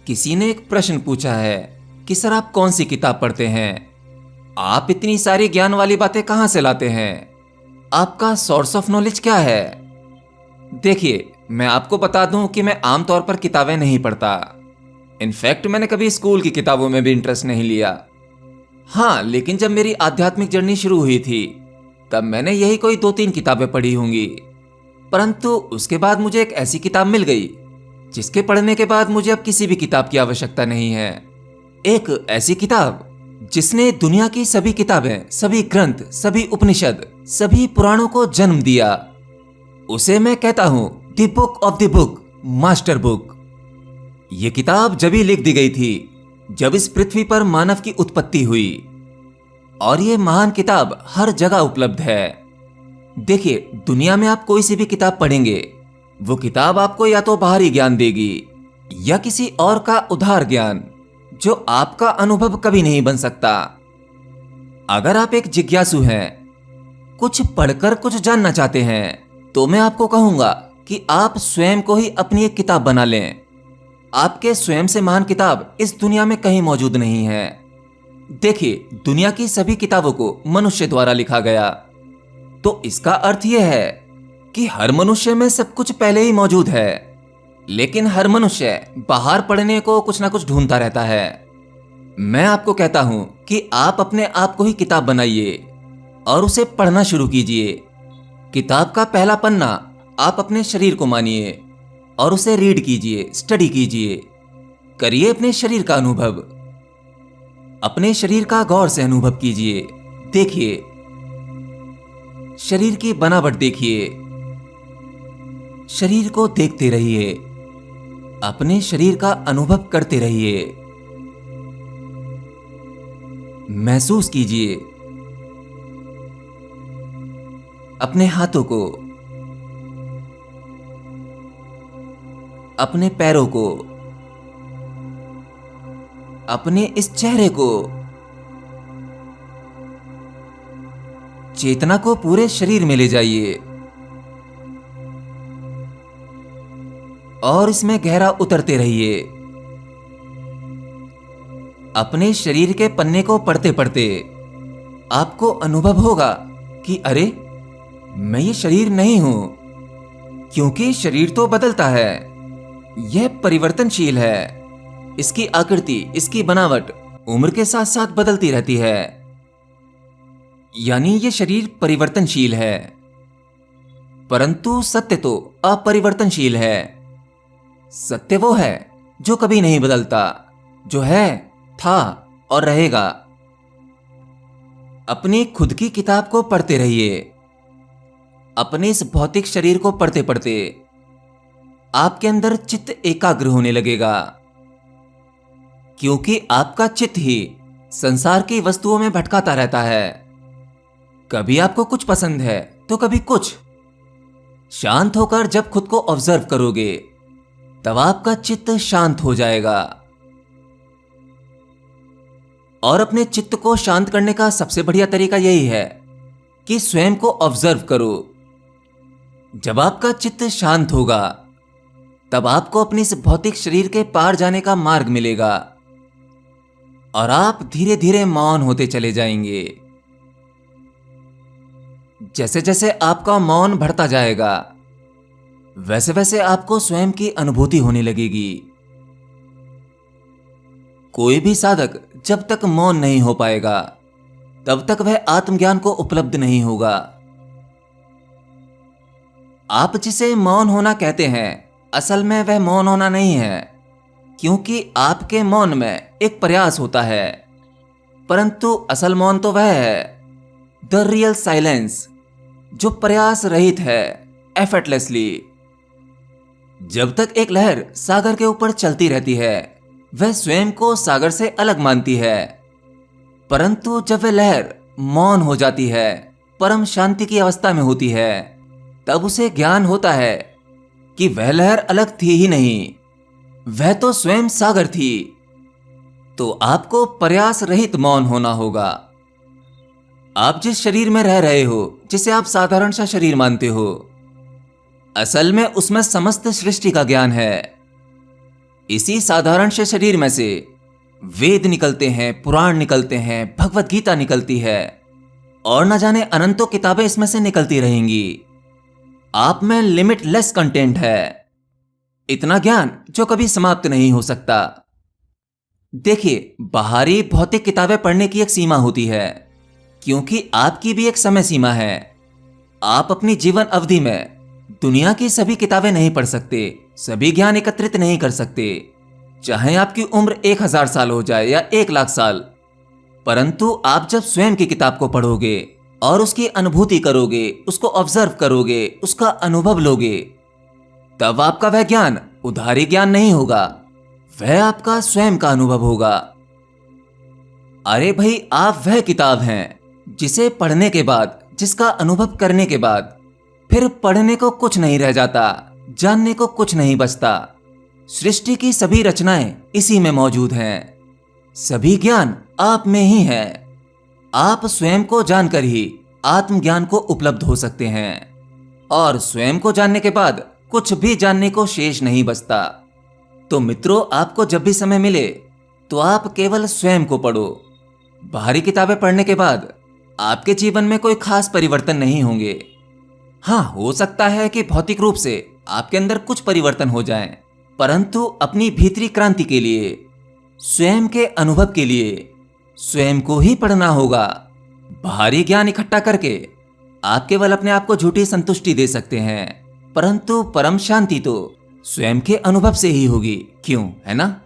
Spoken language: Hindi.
किसी ने एक प्रश्न पूछा है कि सर आप कौन सी किताब पढ़ते हैं? आप इतनी सारी ज्ञान वाली बातें कहां से लाते हैं? आपका सोर्स ऑफ नॉलेज क्या है? देखिए, मैं आपको बता दूं कि मैं आमतौर पर किताबें नहीं पढ़ता। इनफैक्ट मैंने कभी स्कूल की किताबों में भी इंटरेस्ट नहीं लिया। हाँ, लेकिन जब मेरी आध्यात्मिक जर्नी शुरू हुई थी तब मैंने यही कोई 2-3 किताबें पढ़ी होंगी। परंतु उसके बाद मुझे एक ऐसी किताब मिल गई जिसके पढ़ने के बाद मुझे अब किसी भी किताब की आवश्यकता नहीं है। एक ऐसी किताब जिसने दुनिया की सभी किताबें, सभी ग्रंथ, सभी उपनिषद, सभी पुराणों को जन्म दिया। उसे मैं कहता हूं the book of the book, master book. यह किताब जब ही लिख दी गई थी जब इस पृथ्वी पर मानव की उत्पत्ति हुई, और यह महान किताब हर जगह उपलब्ध है। देखिए, दुनिया में आप कोई सी भी किताब पढ़ेंगे, वो किताब आपको या तो बाहरी ज्ञान देगी या किसी और का उधार ज्ञान जो आपका अनुभव कभी नहीं बन सकता। अगर आप एक जिज्ञासु हैं, कुछ पढ़कर कुछ जानना चाहते हैं, तो मैं आपको कहूंगा कि आप स्वयं को ही अपनी एक किताब बना लें। आपके स्वयं से महान किताब इस दुनिया में कहीं मौजूद नहीं है। देखिए, दुनिया की सभी किताबों को मनुष्य द्वारा लिखा गया, तो इसका अर्थ यह है कि हर मनुष्य में सब कुछ पहले ही मौजूद है। लेकिन हर मनुष्य बाहर पढ़ने को कुछ ना कुछ ढूंढता रहता है। मैं आपको कहता हूं कि आप अपने आप को ही किताब बनाइए और उसे पढ़ना शुरू कीजिए। किताब का पहला पन्ना आप अपने शरीर को मानिए और उसे रीड कीजिए, स्टडी कीजिए। करिए अपने शरीर का अनुभव, अपने शरीर का गौर से अनुभव कीजिए। देखिए, शरीर की बनावट देखिए, शरीर को देखते रहिए, अपने शरीर का अनुभव करते रहिए। महसूस कीजिए अपने हाथों को, अपने पैरों को, अपने इस चेहरे को। चेतना को पूरे शरीर में ले जाइए और इसमें गहरा उतरते रहिए। अपने शरीर के पन्ने को पढ़ते पढ़ते आपको अनुभव होगा कि अरे, मैं ये शरीर नहीं हूं, क्योंकि शरीर तो बदलता है, यह परिवर्तनशील है। इसकी आकृति, इसकी बनावट उम्र के साथ साथ बदलती रहती है। यानी ये शरीर परिवर्तनशील है, परंतु सत्य तो अपरिवर्तनशील है। सत्य वो है जो कभी नहीं बदलता, जो है, था और रहेगा। अपनी खुद की किताब को पढ़ते रहिए। अपने इस भौतिक शरीर को पढ़ते पढ़ते आपके अंदर चित्त एकाग्र होने लगेगा, क्योंकि आपका चित्त ही संसार की वस्तुओं में भटकाता रहता है। कभी आपको कुछ पसंद है तो कभी कुछ। शांत होकर जब खुद को ऑब्जर्व करोगे तब आपका चित्त शांत हो जाएगा। और अपने चित्त को शांत करने का सबसे बढ़िया तरीका यही है कि स्वयं को ऑब्जर्व करो। जब आपका चित्त शांत होगा तब आपको अपने इस भौतिक शरीर के पार जाने का मार्ग मिलेगा और आप धीरे धीरे मौन होते चले जाएंगे। जैसे जैसे आपका मौन बढ़ता जाएगा, वैसे वैसे आपको स्वयं की अनुभूति होने लगेगी। कोई भी साधक जब तक मौन नहीं हो पाएगा तब तक वह आत्मज्ञान को उपलब्ध नहीं होगा। आप जिसे मौन होना कहते हैं, असल में वह मौन होना नहीं है, क्योंकि आपके मौन में एक प्रयास होता है, परंतु असल मौन तो वह है, द रियल साइलेंस, जो प्रयास रहित है, एफर्टलेसली। जब तक एक लहर सागर के ऊपर चलती रहती है, वह स्वयं को सागर से अलग मानती है, परंतु जब वह लहर मौन हो जाती है, परम शांति की अवस्था में होती है, तब उसे ज्ञान होता है कि वह लहर अलग थी ही नहीं, वह तो स्वयं सागर थी। तो आपको प्रयास रहित मौन होना होगा। आप जिस शरीर में रह रहे हो, जिसे आप साधारण सा शरीर मानते हो, असल में उसमें समस्त सृष्टि का ज्ञान है। इसी साधारण से शरीर में से वेद निकलते हैं, पुराण निकलते हैं, भगवत गीता निकलती है और न जाने अनंतों किताबें इसमें से निकलती रहेंगी। आप में लिमिटलेस कंटेंट है, इतना ज्ञान जो कभी समाप्त नहीं हो सकता। देखिए, बाहरी भौतिक किताबें पढ़ने की एक सीमा होती है, क्योंकि आपकी भी एक समय सीमा है। आप अपनी जीवन अवधि में दुनिया की सभी किताबें नहीं पढ़ सकते, सभी ज्ञान एकत्रित नहीं कर सकते, चाहे आपकी उम्र 1000 साल हो जाए या 1,00,000 साल। परंतु आप जब स्वयं की किताब को पढ़ोगे और उसकी अनुभूति करोगे, उसको ऑब्जर्व करोगे, उसका अनुभव लोगे, तब आपका वह ज्ञान उधारी ज्ञान नहीं होगा, वह आपका स्वयं का अनुभव होगा। अरे भाई, आप वह किताब हैं जिसे पढ़ने के बाद, जिसका अनुभव करने के बाद फिर पढ़ने को कुछ नहीं रह जाता, जानने को कुछ नहीं बचता। सृष्टि की सभी रचनाएं इसी में मौजूद हैं, सभी ज्ञान आप में ही है। आप स्वयं को जानकर ही आत्मज्ञान को उपलब्ध हो सकते हैं, और स्वयं को जानने के बाद कुछ भी जानने को शेष नहीं बचता। तो मित्रों, आपको जब भी समय मिले तो आप केवल स्वयं को पढ़ो। बाहरी किताबें पढ़ने के बाद आपके जीवन में कोई खास परिवर्तन नहीं होंगे। हाँ, हो सकता है कि भौतिक रूप से आपके अंदर कुछ परिवर्तन हो जाएं, परंतु अपनी भीतरी क्रांति के लिए, स्वयं के अनुभव के लिए स्वयं को ही पढ़ना होगा। बाहरी ज्ञान इकट्ठा करके आप केवल अपने आप को झूठी संतुष्टि दे सकते हैं, परंतु परम शांति तो स्वयं के अनुभव से ही होगी। क्यों, है ना?